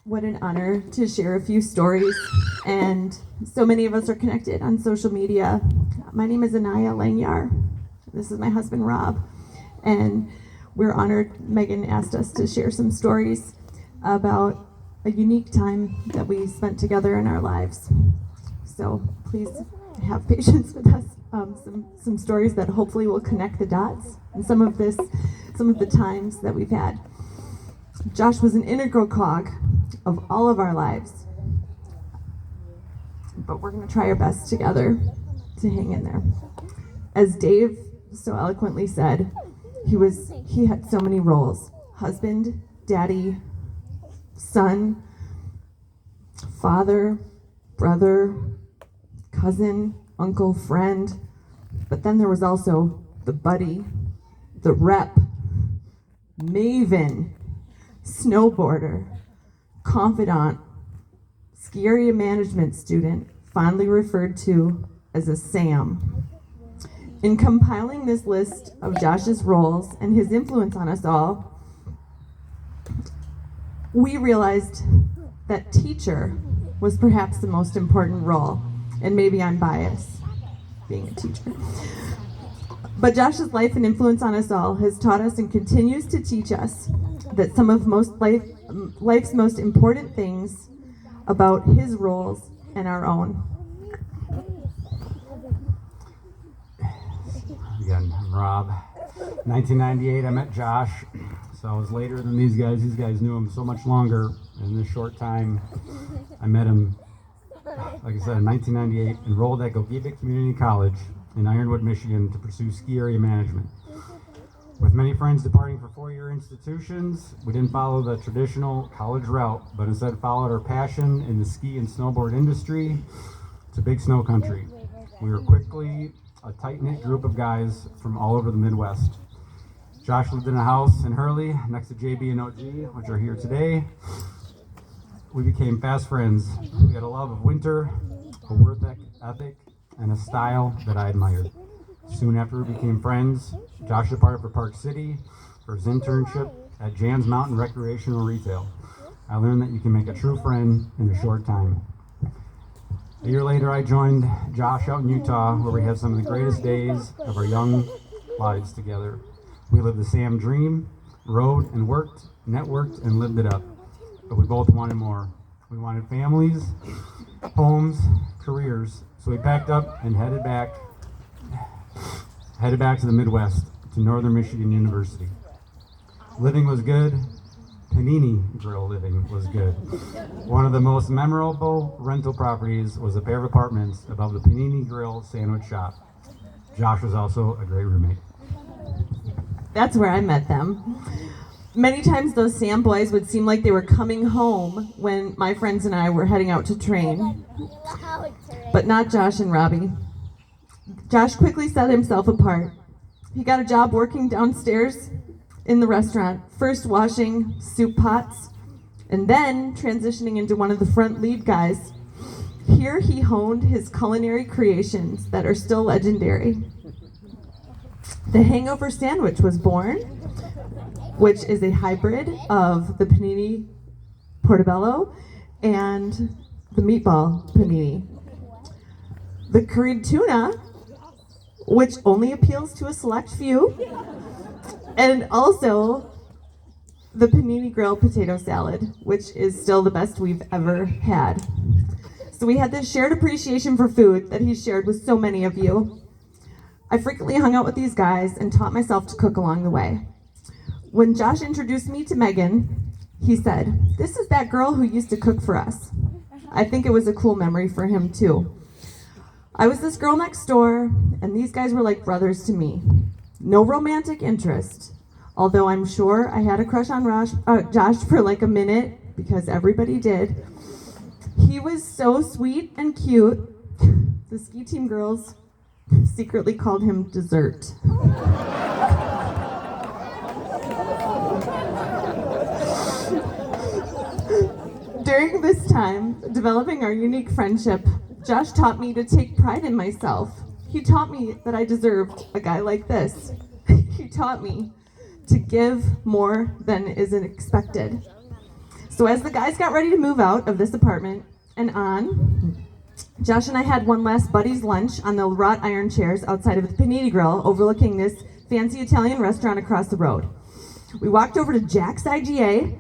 What an honor to share a few stories, and so many of us are connected on social media. My name is Aniya. This is my husband, Robb, and we're honored Megan asked us to share some stories about a unique time that we spent together in our lives. So please have patience with us. Some stories that hopefully will connect the dots and some of the times that we've had. Josh was an integral cog of all of our lives, but we're going to try our best together to hang in there. As Dave so eloquently said, he had so many roles: husband, daddy, son, father, brother, cousin, uncle, friend. But then there was also the buddy, the rep, maven, snowboarder, confidant, ski area management student, fondly referred to as a Sam. In compiling this list of Josh's roles and his influence on us all, we realized that teacher was perhaps the most important role. And maybe I'm biased, being a teacher. But Josh's life and influence on us all has taught us and continues to teach us that some of life's most important things about his roles and our own. Again, I'm Robb. 1998, I met Josh, so I was later than these guys. These guys knew him so much longer. In this short time, I met him, like I said, in 1998, enrolled at Gogebic Community College in Ironwood, Michigan to pursue ski area management. With many friends departing for four-year institutions, we didn't follow the traditional college route, but instead followed our passion in the ski and snowboard industry to big snow country. We were quickly a tight-knit group of guys from all over the Midwest. Josh lived in a house in Hurley next to JB and OG, which are here today. We became fast friends. We had a love of winter, a work ethic, and a style that I admired. Soon after we became friends, Josh departed for Park City for his internship at Jan's Mountain Recreational Retail. I learned that you can make a true friend in a short time. A year later, I joined Josh out in Utah, where we had some of the greatest days of our young lives together. We lived the Sam dream, rode and worked, networked, and lived it up. But we both wanted more. We wanted families, homes, careers. So we packed up and headed back to the Midwest, to Northern Michigan University. Living was good. Panini Grill living was good. One of the most memorable rental properties was a pair of apartments above the Panini Grill sandwich shop. Josh was also a great roommate. That's where I met them. Many times those Sam boys would seem like they were coming home when my friends and I were heading out to train. But not Josh and Robbie. Josh quickly set himself apart. He got a job working downstairs in the restaurant, first washing soup pots, and then transitioning into one of the front lead guys. Here he honed his culinary creations that are still legendary. The Hangover Sandwich was born, which is a hybrid of the panini portobello and the meatball panini. The curried tuna, which only appeals to a select few, and also the Panini Grill potato salad, which is still the best we've ever had. So we had this shared appreciation for food that he shared with so many of you. I frequently hung out with these guys and taught myself to cook along the way. When Josh introduced me to Megan, he said, "This is that girl who used to cook for us." I think it was a cool memory for him too. I was this girl next door, and these guys were like brothers to me. No romantic interest, although I'm sure I had a crush on Josh for like a minute, because everybody did. He was so sweet and cute. The ski team girls secretly called him dessert. During this time, developing our unique friendship, Josh taught me to take pride in myself. He taught me that I deserved a guy like this. He taught me to give more than is expected. So as the guys got ready to move out of this apartment and on, Josh and I had one last buddy's lunch on the wrought iron chairs outside of the Panini Grill overlooking this fancy Italian restaurant across the road. We walked over to Jack's IGA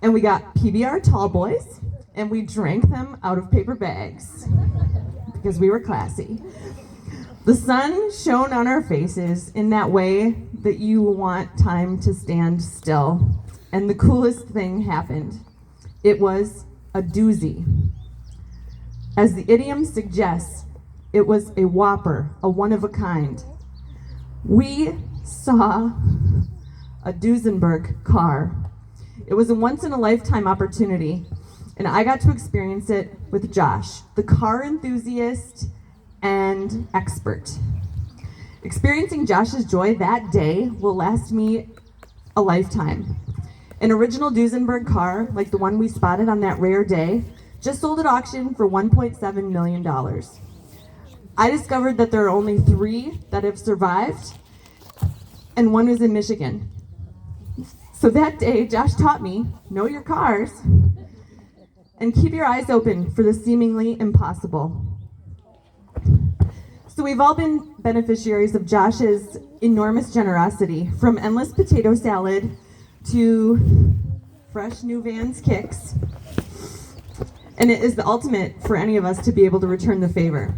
and we got PBR tall boys and we drank them out of paper bags because we were classy. The sun shone on our faces in that way that you want time to stand still. And the coolest thing happened. It was a doozy. As the idiom suggests, it was a whopper, a one of a kind. We saw a Duesenberg car. It was a once-in-a-lifetime opportunity, and I got to experience it with Josh, the car enthusiast and expert. Experiencing Josh's joy that day will last me a lifetime. An original Duesenberg car, like the one we spotted on that rare day, just sold at auction for $1.7 million. I discovered that there are only 3 that have survived, and one was in Michigan. So that day, Josh taught me, know your cars, and keep your eyes open for the seemingly impossible. So we've all been beneficiaries of Josh's enormous generosity, from endless potato salad to fresh new Vans kicks. And it is the ultimate for any of us to be able to return the favor.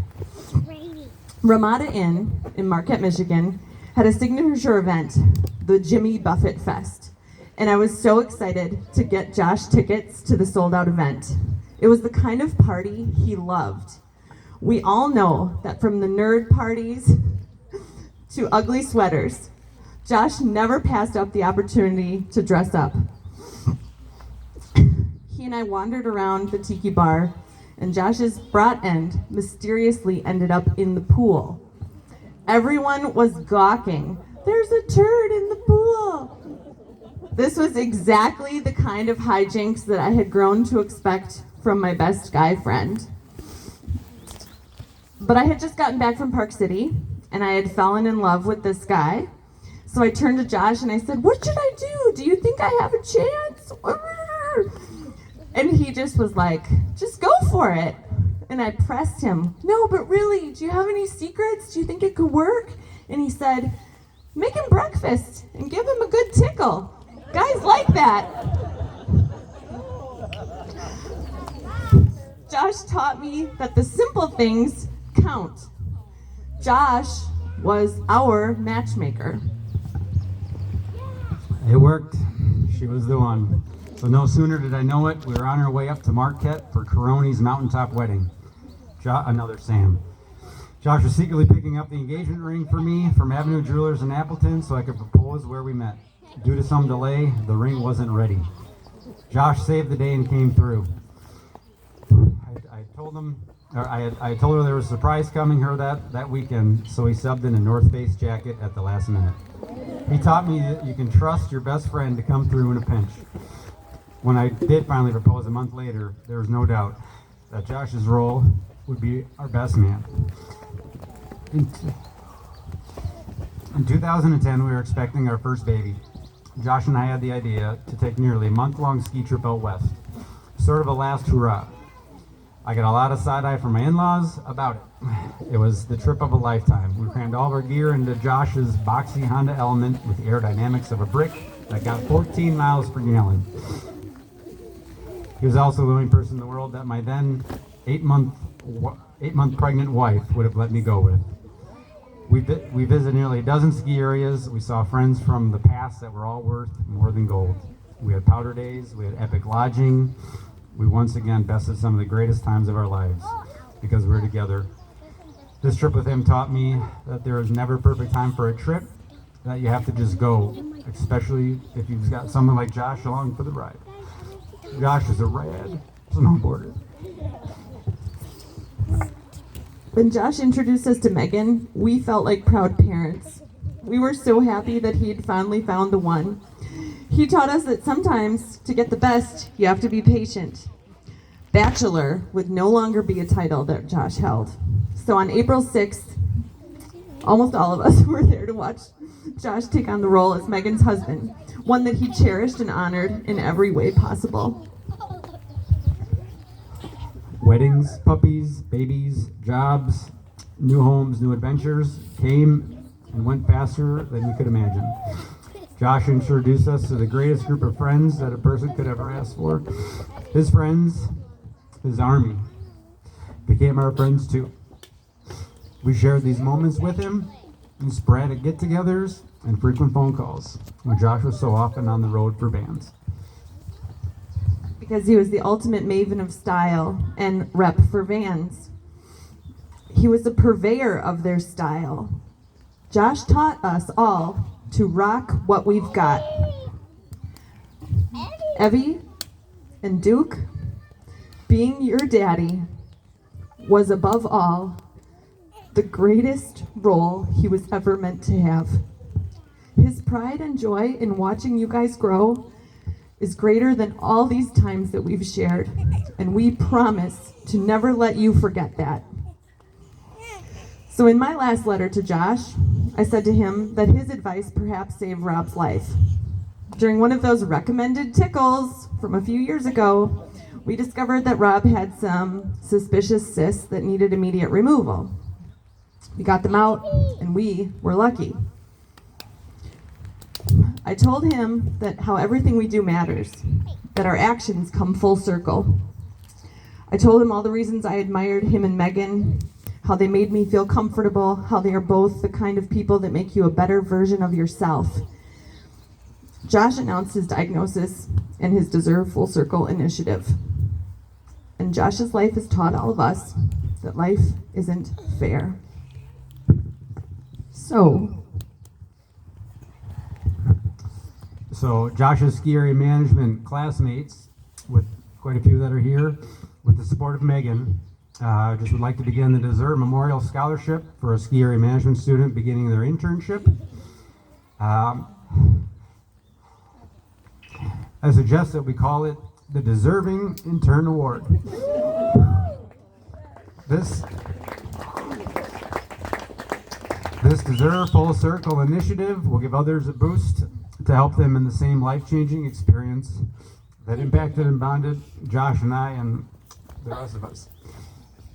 Ramada Inn in Marquette, Michigan, had a signature event, the Jimmy Buffett Fest. And I was so excited to get Josh tickets to the sold-out event. It was the kind of party he loved. We all know that from the nerd parties to ugly sweaters, Josh never passed up the opportunity to dress up. He and I wandered around the tiki bar, and Josh's brat end mysteriously ended up in the pool. Everyone was gawking. There's a turd in the pool. This was exactly the kind of hijinks that I had grown to expect from my best guy friend. But I had just gotten back from Park City, and I had fallen in love with this guy. So I turned to Josh and I said, "What should I do? Do you think I have a chance?" And he just was like, "Just go for it." And I pressed him, "No, but really, do you have any secrets? Do you think it could work?" And he said, "Make him breakfast and give him a good tickle. Guys like that." Josh taught me that the simple things count. Josh was our matchmaker. It worked. She was the one. So no sooner did I know it, we were on our way up to Marquette for Caroni's mountaintop wedding. Another Sam. Josh was secretly picking up the engagement ring for me from Avenue Jewelers in Appleton so I could propose where we met. Due to some delay, the ring wasn't ready. Josh saved the day and came through. I told her there was a surprise coming her that weekend, so he subbed in a North Face jacket at the last minute. He taught me that you can trust your best friend to come through in a pinch. When I did finally propose a month later, there was no doubt that Josh's role would be our best man. In 2010, we were expecting our first baby. Josh and I had the idea to take nearly a month-long ski trip out west, sort of a last hurrah. I got a lot of side-eye from my in-laws about it. It was the trip of a lifetime. We crammed all of our gear into Josh's boxy Honda Element with the aerodynamics of a brick that got 14 miles per gallon. He was also the only person in the world that my then 8-month pregnant wife would have let me go with. We visited nearly a dozen ski areas. We saw friends from the past that were all worth more than gold. We had powder days. We had epic lodging. We once again bested some of the greatest times of our lives because we were together. This trip with him taught me that there is never a perfect time for a trip, that you have to just go, especially if you've got someone like Josh along for the ride. Josh is a rad snowboarder. When Josh introduced us to Megan, we felt like proud parents. We were so happy that he'd finally found the one. He taught us that sometimes, to get the best, you have to be patient. Bachelor would no longer be a title that Josh held. So on April 6th, almost all of us were there to watch Josh take on the role as Megan's husband, one that he cherished and honored in every way possible. Weddings, puppies, babies, jobs, new homes, new adventures came and went faster than you could imagine. Josh introduced us to the greatest group of friends that a person could ever ask for. His friends, his army, became our friends too. We shared these moments with him in sporadic get-togethers and frequent phone calls when Josh was so often on the road for bands. Because he was the ultimate maven of style and rep for Vans. He was a purveyor of their style. Josh taught us all to rock what we've got. Evie and Duke, being your daddy was above all the greatest role he was ever meant to have. His pride and joy in watching you guys grow is greater than all these times that we've shared, and we promise to never let you forget that. So in my last letter to Josh, I said to him that his advice perhaps saved Robb's life. During one of those recommended tickles from a few years ago, we discovered that Robb had some suspicious cysts that needed immediate removal. We got them out, and we were lucky. I told him that how everything we do matters, that our actions come full circle. I told him all the reasons I admired him and Megan, how they made me feel comfortable, how they are both the kind of people that make you a better version of yourself. Josh announced his diagnosis and his Deserve Full Circle initiative. And Josh's life has taught all of us that life isn't fair. So Josh's ski area management classmates, with quite a few that are here, with the support of Megan, just would like to begin the Deserve Memorial Scholarship for a ski area management student beginning their internship. I suggest that we call it the Deserving Intern Award. This Deserve Full Circle initiative will give others a boost to help them in the same life-changing experience that impacted and bonded Josh and I and the rest of us.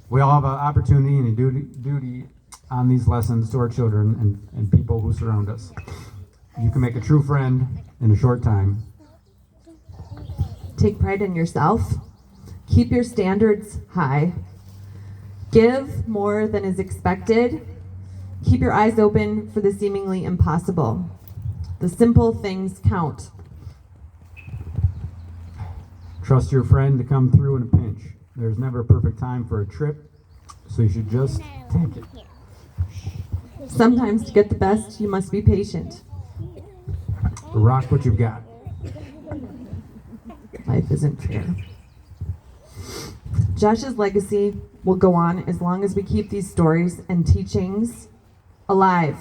We all have an opportunity and a duty on these lessons to our children and people who surround us. You can make a true friend in a short time. Take pride in yourself. Keep your standards high. Give more than is expected. Keep your eyes open for the seemingly impossible. The simple things count. Trust your friend to come through in a pinch. There's never a perfect time for a trip, so you should just take it. Sometimes to get the best, you must be patient. Rock what you've got. Life isn't fair. Josh's legacy will go on as long as we keep these stories and teachings alive.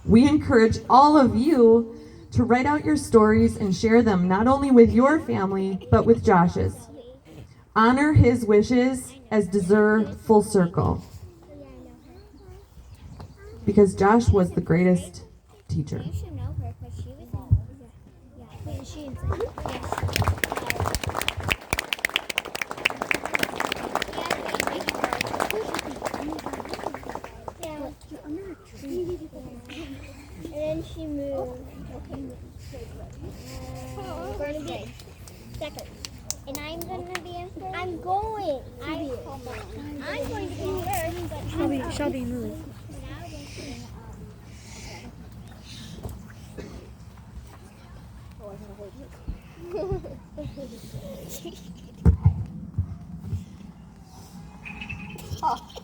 We encourage all of you to write out your stories and share them not only with your family, but with Josh's. Honor his wishes as Deserve Full Circle. Because Josh was the greatest teacher. You should know her because she was in. She's under a tree. And then she moved. Okay. First grade. Second. And I'm gonna be in first. I'm going to be first, but Shelby, move. Oh.